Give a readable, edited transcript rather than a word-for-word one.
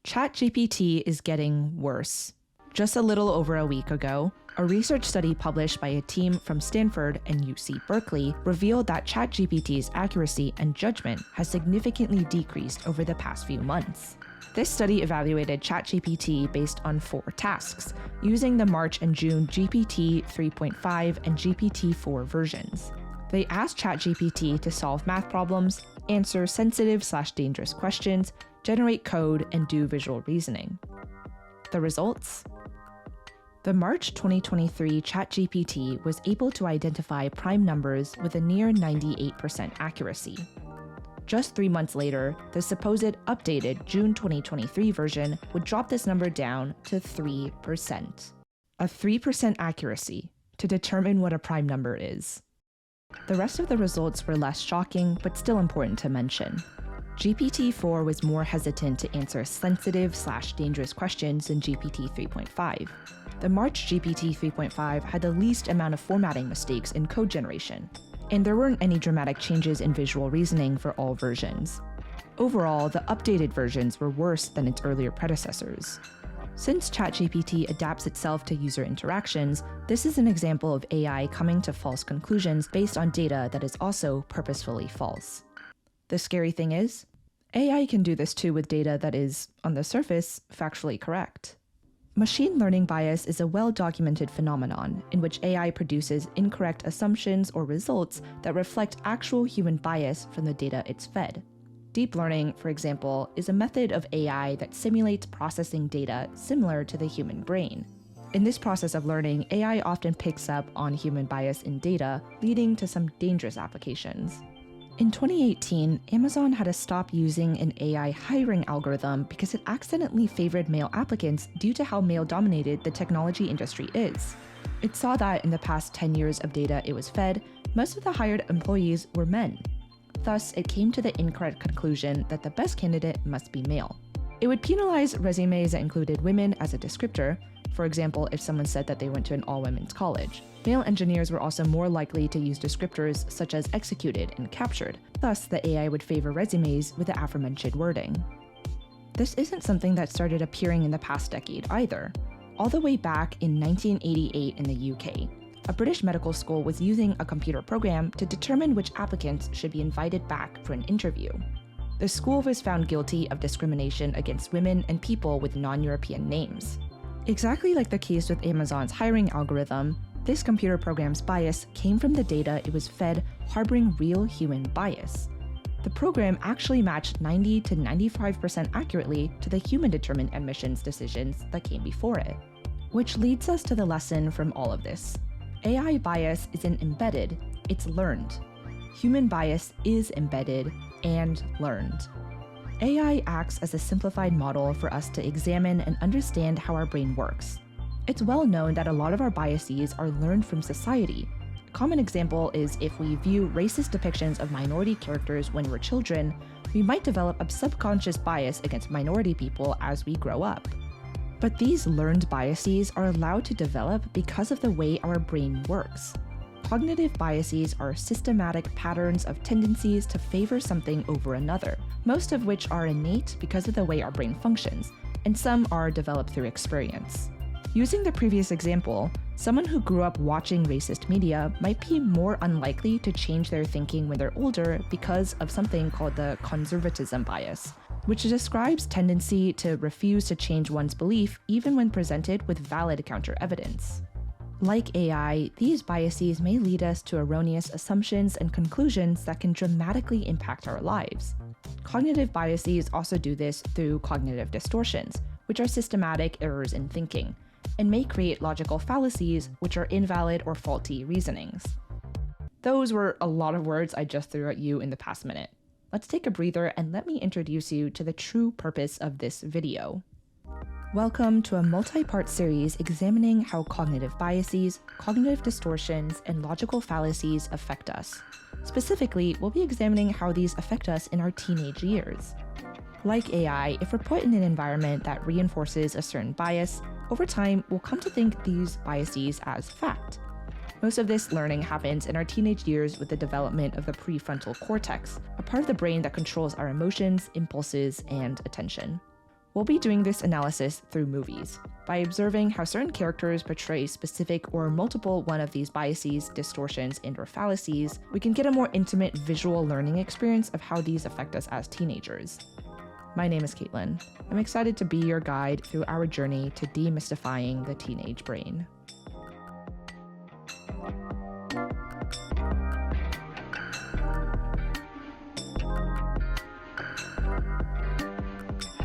ChatGPT is getting worse. Just a little over a week ago, a research study published by a team from Stanford and UC Berkeley revealed that ChatGPT's accuracy and judgment has significantly decreased over the past few months. This study evaluated ChatGPT based on 4 tasks, using the March and June GPT 3.5 and GPT-4 versions. They asked ChatGPT to solve math problems, answer sensitive/dangerous questions, generate code, and do visual reasoning. The results? The March 2023 ChatGPT was able to identify prime numbers with a near 98% accuracy. Just 3 months later, the supposed updated June 2023 version would drop this number down to 3%. A 3% accuracy to determine what a prime number is. The rest of the results were less shocking, but still important to mention. GPT-4 was more hesitant to answer sensitive/dangerous questions than GPT 3.5. The March GPT 3.5 had the least amount of formatting mistakes in code generation, and there weren't any dramatic changes in visual reasoning for all versions. Overall, the updated versions were worse than its earlier predecessors. Since ChatGPT adapts itself to user interactions, this is an example of AI coming to false conclusions based on data that is also purposefully false. The scary thing is, AI can do this too with data that is, on the surface, factually correct. Machine learning bias is a well-documented phenomenon in which AI produces incorrect assumptions or results that reflect actual human bias from the data it's fed. Deep learning, for example, is a method of AI that simulates processing data similar to the human brain. In this process of learning, AI often picks up on human bias in data, leading to some dangerous applications. In 2018, Amazon had to stop using an AI hiring algorithm because it accidentally favored male applicants due to how male-dominated the technology industry is. It saw that in the past 10 years of data it was fed, most of the hired employees were men. Thus, it came to the incorrect conclusion that the best candidate must be male. It would penalize resumes that included women as a descriptor, for example, if someone said that they went to an all-women's college. Male engineers were also more likely to use descriptors such as executed and captured. Thus, the AI would favor resumes with the aforementioned wording. This isn't something that started appearing in the past decade either. All the way back in 1988 in the UK, a British medical school was using a computer program to determine which applicants should be invited back for an interview. The school was found guilty of discrimination against women and people with non-European names. Exactly like the case with Amazon's hiring algorithm, this computer program's bias came from the data it was fed harboring real human bias. The program actually matched 90 to 95% accurately to the human-determined admissions decisions that came before it. Which leads us to the lesson from all of this. AI bias isn't embedded, it's learned. Human bias is embedded and learned. AI acts as a simplified model for us to examine and understand how our brain works. It's well known that a lot of our biases are learned from society. A common example is if we view racist depictions of minority characters when we're children, we might develop a subconscious bias against minority people as we grow up. But these learned biases are allowed to develop because of the way our brain works. Cognitive biases are systematic patterns of tendencies to favor something over another, most of which are innate because of the way our brain functions, and some are developed through experience. Using the previous example, someone who grew up watching racist media might be more unlikely to change their thinking when they're older because of something called the conservatism bias, which describes tendency to refuse to change one's belief even when presented with valid counter-evidence. Like AI, these biases may lead us to erroneous assumptions and conclusions that can dramatically impact our lives. Cognitive biases also do this through cognitive distortions, which are systematic errors in thinking, and may create logical fallacies, which are invalid or faulty reasonings. Those were a lot of words I just threw at you in the past minute. Let's take a breather and let me introduce you to the true purpose of this video. Welcome to a multi-part series examining how cognitive biases, cognitive distortions, and logical fallacies affect us. Specifically, we'll be examining how these affect us in our teenage years. Like AI, if we're put in an environment that reinforces a certain bias, over time, we'll come to think these biases as fact. Most of this learning happens in our teenage years with the development of the prefrontal cortex, a part of the brain that controls our emotions, impulses, and attention. We'll be doing this analysis through movies. By observing how certain characters portray specific or multiple one of these biases, distortions, and/or fallacies, we can get a more intimate visual learning experience of how these affect us as teenagers. My name is Caitlin. I'm excited to be your guide through our journey to demystifying the teenage brain.